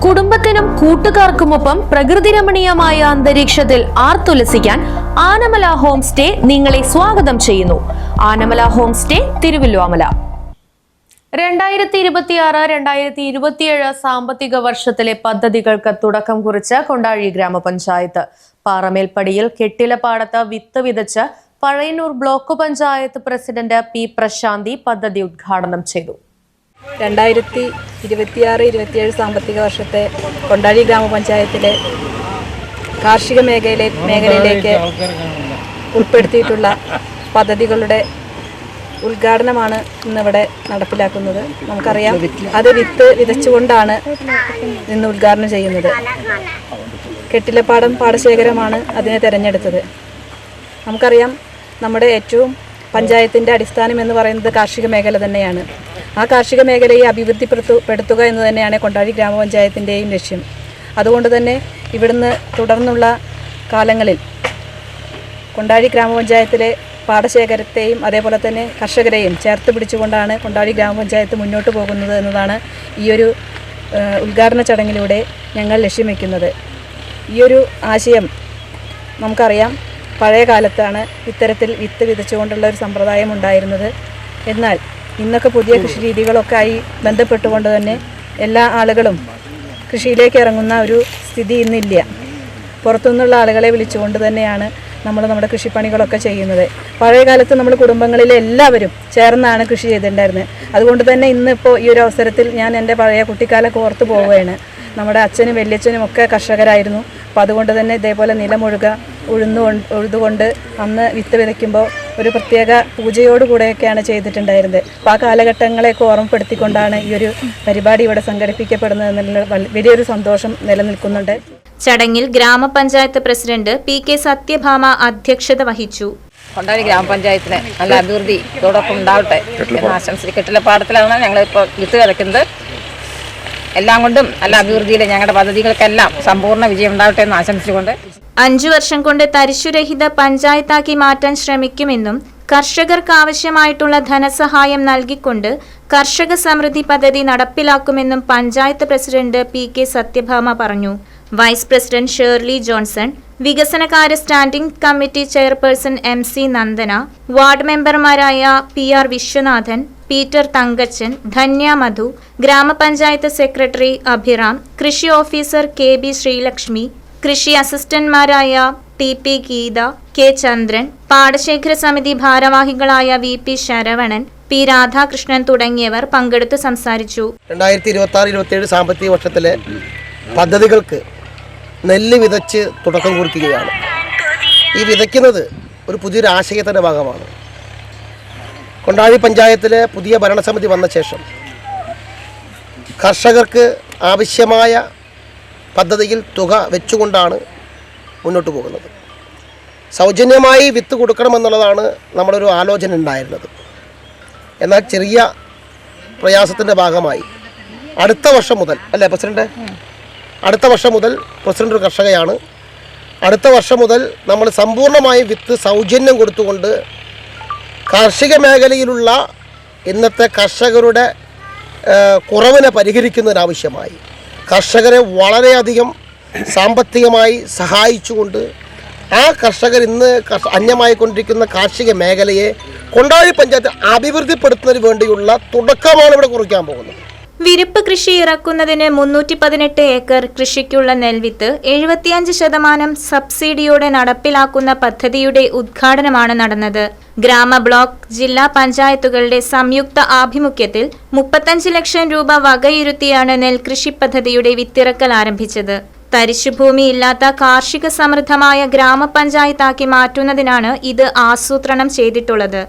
കുടുംബത്തിനും കൂട്ടുകാർക്കുമൊപ്പം പ്രകൃതി രമണീയമായ അന്തരീക്ഷത്തിൽ ആർത്തുലസിക്കാൻ ആനമല ഹോം സ്റ്റേ നിങ്ങളെ സ്വാഗതം ചെയ്യുന്നു. Anamala home stay, Thiruvilwamala. 2026-2027 സാമ്പത്തിക വർഷത്തിലെ പദ്ധതികൾക്ക് തുടക്കം കുറിച്ച് കൊണ്ടാഴി ഗ്രാമപഞ്ചായത്ത് പാറമേൽപ്പടിയിൽ കെട്ടിലപ്പാടത്ത് വിത്ത് വിതച്ച് Pazhayannur block panchayat president P Prasanthi പദ്ധതി ഉദ്ഘാടനം ചെയ്തു. 2026-27 സാമ്പത്തിക വർഷത്തെ കൊണ്ടാഴി ഗ്രാമപഞ്ചായത്തിലെ കാർഷിക മേഖലയിലേക്ക് ഉൾപ്പെടുത്തിയിട്ടുള്ള പദ്ധതികളുടെ ഉദ്ഘാടനമാണ് ഇന്നിവിടെ നടപ്പിലാക്കുന്നത്. നമുക്കറിയാം, അത് വിത്ത് വിതച്ചുകൊണ്ടാണ് ഇന്ന് ഉദ്ഘാടനം ചെയ്യുന്നത്. കെട്ടിലപ്പാടം പാടശേഖരമാണ് അതിനെ തിരഞ്ഞെടുത്തത്. നമുക്കറിയാം, നമ്മുടെ ഏറ്റവും പഞ്ചായത്തിൻ്റെ അടിസ്ഥാനം എന്ന് പറയുന്നത് കാർഷിക മേഖല തന്നെയാണ്. ആ കാർഷിക മേഖലയെ അഭിവൃദ്ധിപ്പെടുത്തുക എന്ന് തന്നെയാണ് കൊണ്ടാഴി ഗ്രാമപഞ്ചായത്തിൻ്റെയും ലക്ഷ്യം. അതുകൊണ്ട് തന്നെ ഇവിടുന്ന് തുടർന്നുള്ള കാലങ്ങളിൽ കൊണ്ടാഴി ഗ്രാമപഞ്ചായത്തിലെ പാടശേഖരത്തെയും അതേപോലെ തന്നെ കർഷകരെയും ചേർത്ത് പിടിച്ചുകൊണ്ടാണ് കൊണ്ടാഴി ഗ്രാമപഞ്ചായത്ത് മുന്നോട്ട് പോകുന്നത് എന്നതാണ് ഈയൊരു ഉദ്ഘാടന ചടങ്ങിലൂടെ ഞങ്ങൾ ലക്ഷ്യം വയ്ക്കുന്നത്. ഈയൊരു ആശയം നമുക്കറിയാം, പഴയ കാലത്താണ് ഇത്തരത്തിൽ വിത്ത് വിതച്ചുകൊണ്ടുള്ള ഒരു സമ്പ്രദായം ഉണ്ടായിരുന്നത്. എന്നാൽ ഇന്നൊക്കെ പുതിയ കൃഷി രീതികളൊക്കെ ആയി ബന്ധപ്പെട്ടുകൊണ്ട് തന്നെ എല്ലാ ആളുകളും കൃഷിയിലേക്ക് ഇറങ്ങുന്ന ഒരു സ്ഥിതി ഇന്നില്ല. പുറത്തുനിന്നുള്ള ആളുകളെ വിളിച്ചുകൊണ്ട് തന്നെയാണ് നമ്മുടെ കൃഷിപ്പണികളൊക്കെ ചെയ്യുന്നത്. പഴയ കാലത്ത് നമ്മൾ കുടുംബങ്ങളിലെ എല്ലാവരും ചേർന്നാണ് കൃഷി ചെയ്തിട്ടുണ്ടായിരുന്നത്. അതുകൊണ്ട് തന്നെ ഇന്നിപ്പോൾ ഈ ഒരു അവസരത്തിൽ ഞാൻ എൻ്റെ പഴയ കുട്ടിക്കാലമൊക്കെ ഓർത്ത് പോവുകയാണ്. നമ്മുടെ അച്ഛനും വലിയച്ഛനും ഒക്കെ കർഷകരായിരുന്നു. അപ്പോൾ അതുകൊണ്ട് തന്നെ ഇതേപോലെ ഉഴുതുകൊണ്ട് അന്ന് വിത്ത് വിതയ്ക്കുമ്പോൾ ഒരു പ്രത്യേക പൂജയോടുകൂടെയൊക്കെയാണ് ചെയ്തിട്ടുണ്ടായിരുന്നത്. അപ്പോൾ ആ കാലഘട്ടങ്ങളെയൊക്കെ ഓർമ്മപ്പെടുത്തിക്കൊണ്ടാണ് ഈ ഒരു പരിപാടി ഇവിടെ സംഘടിപ്പിക്കപ്പെടുന്നതെന്നുള്ള വലിയൊരു സന്തോഷം നിലനിൽക്കുന്നുണ്ട്. ചടങ്ങിൽ ഗ്രാമപഞ്ചായത്ത് പ്രസിഡന്റ് പി കെ സത്യഭാമ അധ്യക്ഷത വഹിച്ചു. കൊണ്ടാഴി ഗ്രാമപഞ്ചായത്തിന് നല്ല അഭിവൃദ്ധി ഇതോടൊപ്പം ഉണ്ടാവട്ടെ എന്ന് ആശംസിച്ച് കെട്ടിലപ്പാടത്തിലാണ് ഞങ്ങളിപ്പോൾ വിത്ത് വിതയ്ക്കുന്നത്. എല്ലാം കൊണ്ടും നല്ല അഭിവൃദ്ധിയിൽ ഞങ്ങളുടെ പദ്ധതികൾക്കെല്ലാം സമ്പൂർണ്ണ വിജയം ഉണ്ടാവട്ടെ എന്ന് ആശംസിച്ചുകൊണ്ട് 5 വർഷം കൊണ്ട് തരിശുരഹിത പഞ്ചായത്താക്കി മാറ്റാൻ ശ്രമിക്കുമെന്നും കർഷകർക്ക് ആവശ്യമായിട്ടുള്ള ധനസഹായം നൽകിക്കൊണ്ട് കർഷക സമൃദ്ധി പദ്ധതി നടപ്പിലാക്കുമെന്നും panchayat president P K Sathyabhama പറഞ്ഞു. വൈസ് പ്രസിഡന്റ് ഷേർലി ജോൺസൺ, വികസനകാര്യ standing committee chairperson MC Nandana, ward മെമ്പർമാരായ PR വിശ്വനാഥൻ, പീറ്റർ തങ്കച്ചൻ, ധന്യ മധു, ഗ്രാമപഞ്ചായത്ത് സെക്രട്ടറി അഭിറാം, കൃഷി ഓഫീസർ KB ശ്രീലക്ഷ്മി, കൃഷി അസിസ്റ്റന്റ്മാരായ TP ഗീത, K ചന്ദ്രൻ, പാടശേഖര സമിതി ഭാരവാഹികളായ VP ശരവണൻ, P രാധാകൃഷ്ണൻ തുടങ്ങിയവർ പങ്കെടുത്ത് സംസാരിച്ചു. 2026-27 സാമ്പത്തിക വർഷത്തിലെ പദ്ധതികൾക്ക് നെല്ല് വിതച്ച് തുടക്കം കുറിക്കുകയാണ്. ഈ വിതയ്ക്കുന്നത് ഒരു പുതിയൊരു ആശയത്തിൻ്റെ ഭാഗമാണ്. കൊണ്ടാഴി പഞ്ചായത്തിലെ പുതിയ ഭരണസമിതി വന്ന ശേഷം കർഷകർക്ക് ആവശ്യമായ പദ്ധതിയിൽ തുക വെച്ചുകൊണ്ടാണ് മുന്നോട്ട് പോകുന്നത്. സൗജന്യമായി വിത്ത് കൊടുക്കണമെന്നുള്ളതാണ് നമ്മുടെ ഒരു ആലോചന ഉണ്ടായിരുന്നത്. എന്നാൽ ചെറിയ പ്രയാസത്തിൻ്റെ ഭാഗമായി അടുത്ത വർഷം മുതൽ അടുത്ത വർഷം മുതൽ പ്രസിഡന്റ് ഒരു കർഷകയാണ്. അടുത്ത വർഷം മുതൽ നമ്മൾ സമ്പൂർണ്ണമായി വിത്ത് സൗജന്യം കൊടുത്തുകൊണ്ട് കാർഷിക മേഖലയിലുള്ള ഇന്നത്തെ കർഷകരുടെ കുറവിനെ പരിഹരിക്കുന്നതിനാവശ്യമായി കർഷകരെ വളരെയധികം സാമ്പത്തികമായി സഹായിച്ചുകൊണ്ട് ആ കർഷകർ ഇന്ന് അന്യമായിക്കൊണ്ടിരിക്കുന്ന കാർഷിക മേഖലയെ കൊണ്ടാഴി പഞ്ചായത്ത് അഭിവൃദ്ധിപ്പെടുത്തുന്നതിന് വേണ്ടിയുള്ള തുടക്കമാണ് ഇവിടെ കുറിക്കാൻ പോകുന്നത്. വിരിപ്പ് കൃഷി ഇറക്കുന്നതിന് 318 ഏക്കർ കൃഷിക്കുള്ള നെൽവിത്ത് 75% സബ്സിഡിയോടെ നടപ്പിലാക്കുന്ന പദ്ധതിയുടെ ഉദ്ഘാടനമാണ് നടന്നത്. ഗ്രാമ, ബ്ലോക്ക്, ജില്ലാ പഞ്ചായത്തുകളുടെ സംയുക്ത ആഭിമുഖ്യത്തിൽ 35 ലക്ഷം രൂപ വകയിരുത്തിയാണ് നെൽകൃഷി പദ്ധതിയുടെ വിത്തിറക്കൽ ആരംഭിച്ചത്. തരിശുഭൂമിയില്ലാത്ത കാർഷിക സമൃദ്ധമായ ഗ്രാമപഞ്ചായത്താക്കി മാറ്റുന്നതിനാണ് ഇത് ആസൂത്രണം ചെയ്തിട്ടുള്ളത്.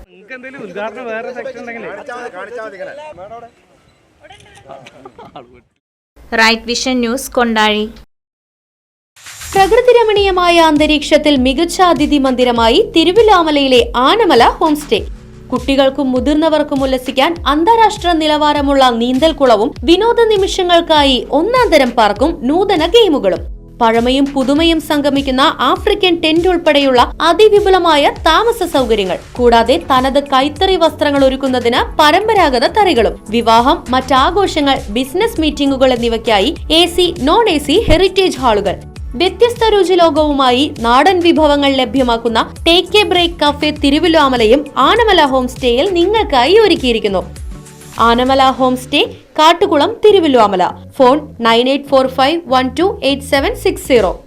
Right vision news, Kondazhy. പ്രകൃതി രമണീയമായ അന്തരീക്ഷത്തിൽ മികച്ച അതിഥി മന്ദിരമായി തിരുവല്ലോമലയിലെ ആനമല ഹോം സ്റ്റേ. കുട്ടികൾക്കും മുതിർന്നവർക്കും ഉല്ലസിക്കാൻ അന്താരാഷ്ട്ര നിലവാരമുള്ള നീന്തൽക്കുളവും വിനോദ നിമിഷങ്ങൾക്കായി ഒന്നാന്തരം പാർക്കും നൂതന ഗെയിമുകളും. പഴമയും പുതുമയും സംഗമിക്കുന്ന ആഫ്രിക്കൻ ടെന്റ് ഉൾപ്പെടെയുള്ള അതിവിപുലമായ താമസ സൗകര്യങ്ങൾ, കൂടാതെ തനത് കൈത്തറി വസ്ത്രങ്ങൾ ഒരുക്കുന്നതിന് പരമ്പരാഗത തറികളും, വിവാഹം, മറ്റാഘോഷങ്ങൾ, ബിസിനസ് മീറ്റിംഗുകൾ എന്നിവയ്ക്കായി AC, non-AC ഹെറിറ്റേജ് ഹാളുകൾ, വ്യത്യസ്ത രുചിലോകവുമായി നാടൻ വിഭവങ്ങൾ ലഭ്യമാക്കുന്ന ടേക്ക് എ ബ്രേക്ക് കഫേ തിരുവല്ലോമലയും ആനമല ഹോം സ്റ്റേയിൽ നിങ്ങൾക്കായി ഒരുക്കിയിരിക്കുന്നു. Anamala home stay, Kattukulam, Thiruvallomala. Phone 9845128760.